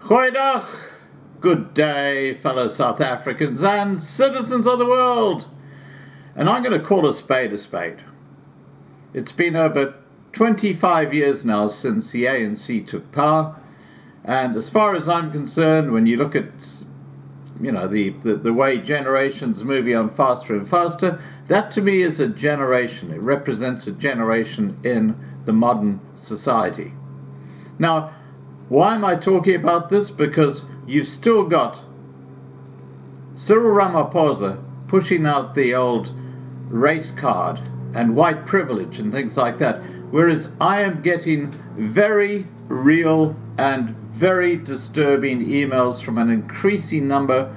Goeiedag, good day, fellow South Africans and citizens of the world. And I'm going to call a spade a spade. It's been over 25 years now since the ANC took power. And as far as I'm concerned, when you look at, the way generations moving on faster and faster, that to me is a generation. It represents a generation in the modern society. Now, why am I talking about this? Because you've still got Cyril Ramaphosa pushing out the old race card and white privilege and things like that, whereas I am getting very real and very disturbing emails from an increasing number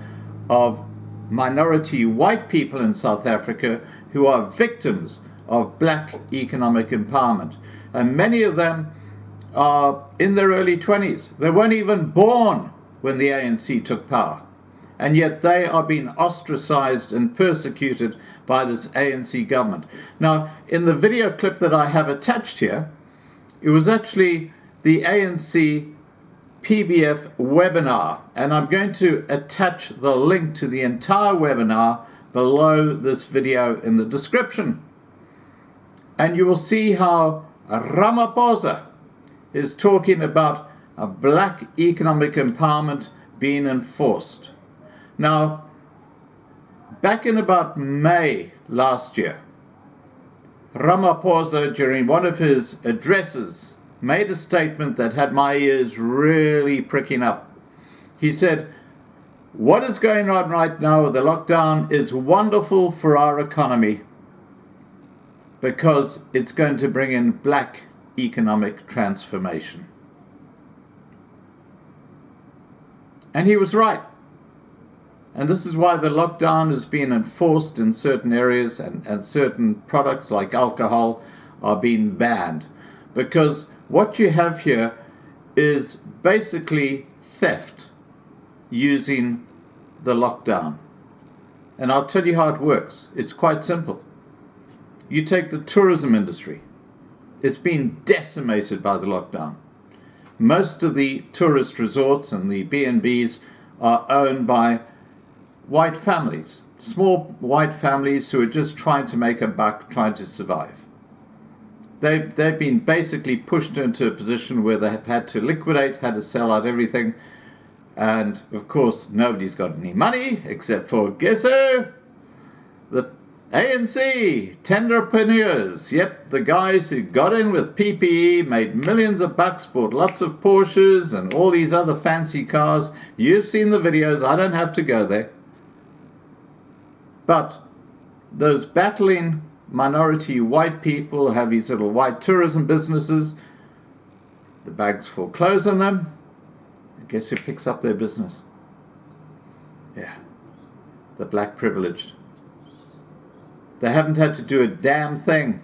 of minority white people in South Africa who are victims of black economic empowerment. And many of them are in their early 20s. They weren't even born when the ANC took power. And yet they are being ostracized and persecuted by this ANC government. Now, in the video clip that I have attached here, it was actually the ANC PBF webinar. And I'm going to attach the link to the entire webinar below this video in the description. And you will see how Ramaphosa is talking about a black economic empowerment being enforced. Now, back in about May last year, Ramaphosa, during one of his addresses, made a statement that had my ears really pricking up. He said, "What is going on right now with the lockdown is wonderful for our economy because it's going to bring in black economic transformation." And he was right. And this is why the lockdown is being enforced in certain areas, and certain products like alcohol are being banned. Because what you have here is basically theft using the lockdown. And I'll tell you how it works. It's quite simple. You take the tourism industry. It's been decimated by the lockdown. Most of the tourist resorts and the B&Bs are owned by white families, small white families who are just trying to make a buck, trying to survive. They've been basically pushed into a position where they have had to liquidate, had to sell out everything. And of course, nobody's got any money except for, guess who? The ANC, tenderpreneurs, yep, the guys who got in with PPE, made millions of bucks, bought lots of Porsches and all these other fancy cars. You've seen the videos, I don't have to go there. But those battling minority white people have these little white tourism businesses. The banks foreclose on them. And guess who picks up their business? Yeah, the black privileged. They haven't had to do a damn thing.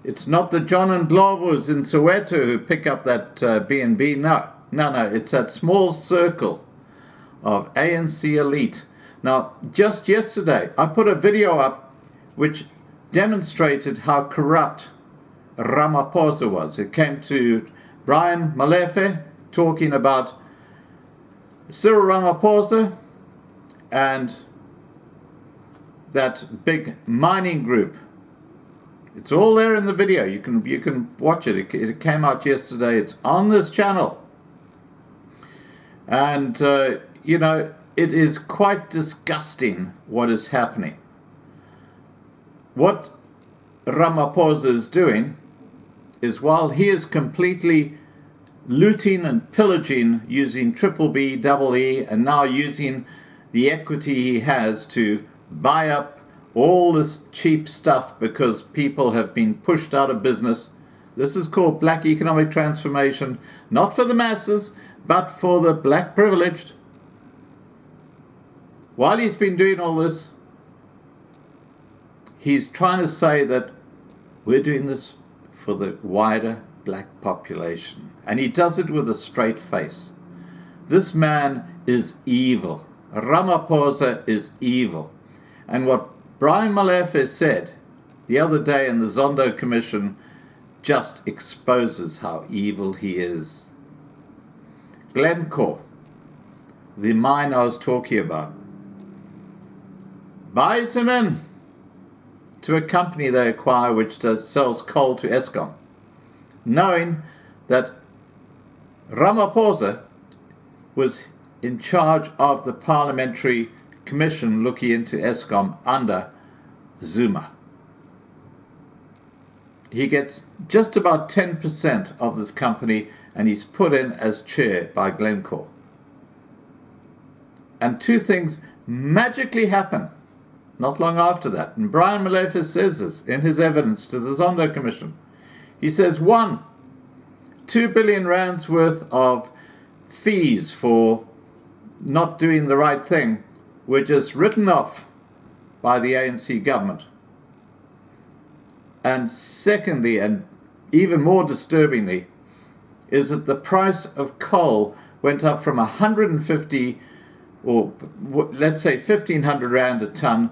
It's not the John and Glovers in Soweto who pick up that B&B. No, it's that small circle of ANC elite. Now, just yesterday, I put a video up which demonstrated how corrupt Ramaphosa was. It came to Brian Malefe talking about Cyril Ramaphosa and that big mining group. It's all there in the video. You can watch it. It came out yesterday. It's on this channel. And, it is quite disgusting what is happening. What Ramaphosa is doing is, while he is completely looting and pillaging using triple B, double E, and now using the equity he has to buy up all this cheap stuff because people have been pushed out of business. This is called black economic transformation, not for the masses, but for the black privileged. While he's been doing all this, he's trying to say that we're doing this for the wider black population. And he does it with a straight face. This man is evil. Ramaphosa is evil. And what Brian Malefe said the other day in the Zondo Commission just exposes how evil he is. Glencore, the mine I was talking about, buys him in to a company they acquire which sells coal to Eskom, knowing that Ramaphosa was in charge of the parliamentary commission looking into Eskom under Zuma. He gets just about 10% of this company, and he's put in as chair by Glencore. And two things magically happen not long after that. And Brian Molefe says this in his evidence to the Zondo Commission. He says, 1, 2 billion rands worth of fees for not doing the right thing were just written off by the ANC government. And secondly, and even more disturbingly, is that the price of coal went up from 150, or let's say 1,500 rand a ton,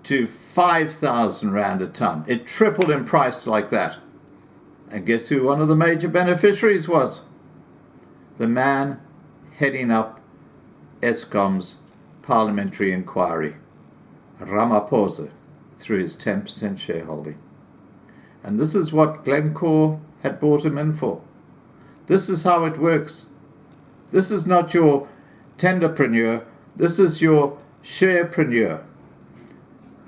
to 5,000 rand a ton. It tripled in price like that. And guess who one of the major beneficiaries was? The man heading up Eskom's parliamentary inquiry, Ramaphosa, through his 10% shareholding. And this is what Glencore had brought him in for. This is how it works. This is not your tenderpreneur. This is your sharepreneur.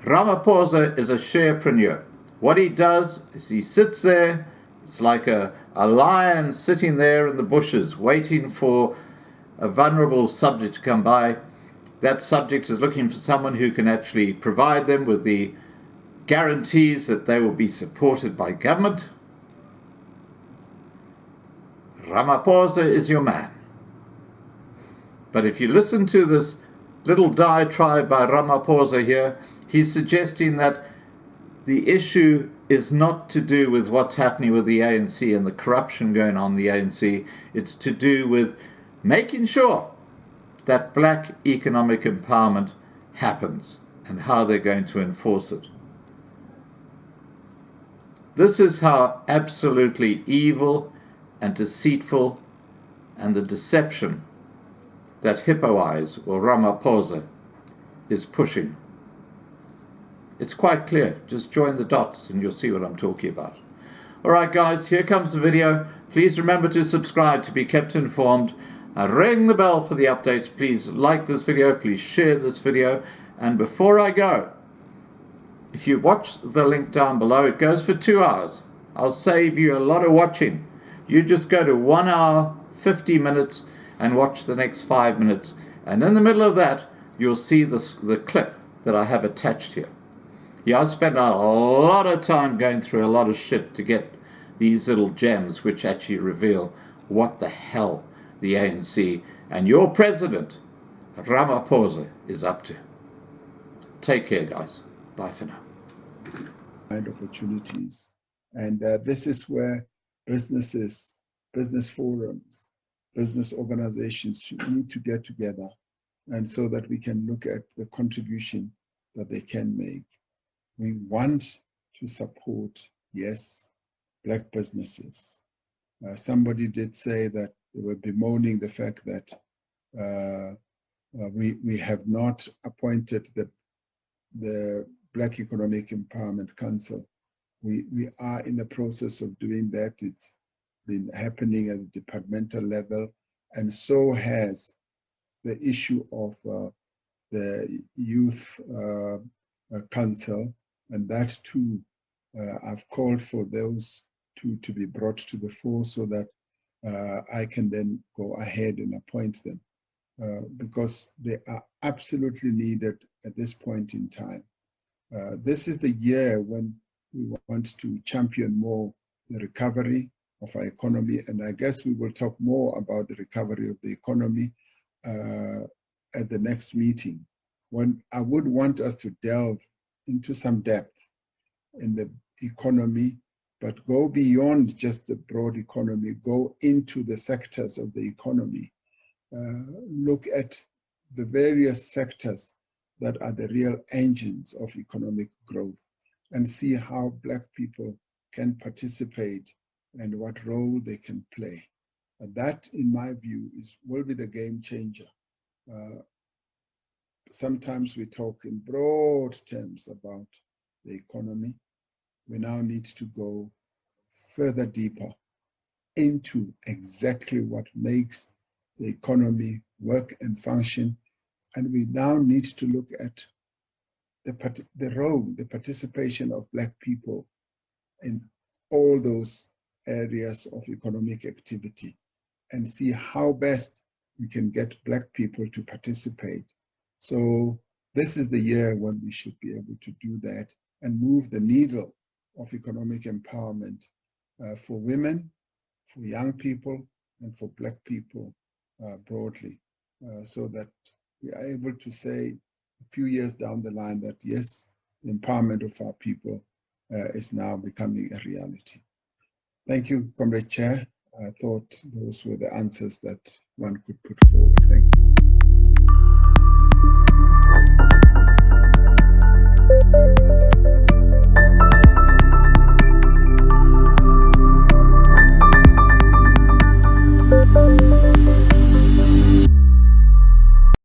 Ramaphosa is a sharepreneur. What he does is he sits there. It's like a lion sitting there in the bushes waiting for a vulnerable subject to come by. That subject is looking for someone who can actually provide them with the guarantees that they will be supported by government. Ramaphosa is your man. But if you listen to this little diatribe by Ramaphosa here, he's suggesting that the issue is not to do with what's happening with the ANC and the corruption going on in the ANC. It's to do with making sure that black economic empowerment happens and how they're going to enforce it. This is how absolutely evil and deceitful and the deception that Hippo Eyes or Ramaphosa is pushing. It's quite clear. Just join the dots and you'll see what I'm talking about. Alright guys, here comes the video. Please remember to subscribe to be kept informed. Ring the bell for the updates. Please like this video. Please share this video. And before I go, if you watch the link down below, it goes for 2 hours. I'll save you a lot of watching. You just go to 1 hour, 50 minutes and watch the next 5 minutes. And in the middle of that, you'll see the clip that I have attached here. Yeah, I spent a lot of time going through a lot of shit to get these little gems which actually reveal what the hell the ANC and your president, Ramaphosa, is up to. Take care, guys. Bye for now. And opportunities. And this is where businesses, business forums, business organizations need to get together, and so that we can look at the contribution that they can make. We want to support, yes, black businesses. Somebody did say that they were bemoaning the fact that we have not appointed the Black Economic Empowerment Council. We are in the process of doing that. It's been happening at the departmental level, and so has the issue of the Youth Council, and that too, I've called for those two to be brought to the fore so that I can then go ahead and appoint them, because they are absolutely needed at this point in time. This is the year when we want to champion more the recovery of our economy, and I guess we will talk more about the recovery of the economy at the next meeting, when I would want us to delve into some depth in the economy, but go beyond just the broad economy, go into the sectors of the economy, look at the various sectors that are the real engines of economic growth, and see how Black people can participate and what role they can play. That, in my view, will be the game changer. Sometimes we talk in broad terms about the economy. We now need to go further deeper into exactly what makes the economy work and function. And we now need to look at the role, the participation of Black people in all those areas of economic activity and see how best we can get Black people to participate. So this is the year when we should be able to do that and move the needle of economic empowerment for women, for young people, and for Black people broadly, so that we are able to say a few years down the line that yes, the empowerment of our people is now becoming a reality. Thank you, Comrade Chair. I thought those were the answers that one could put forward. Thank you.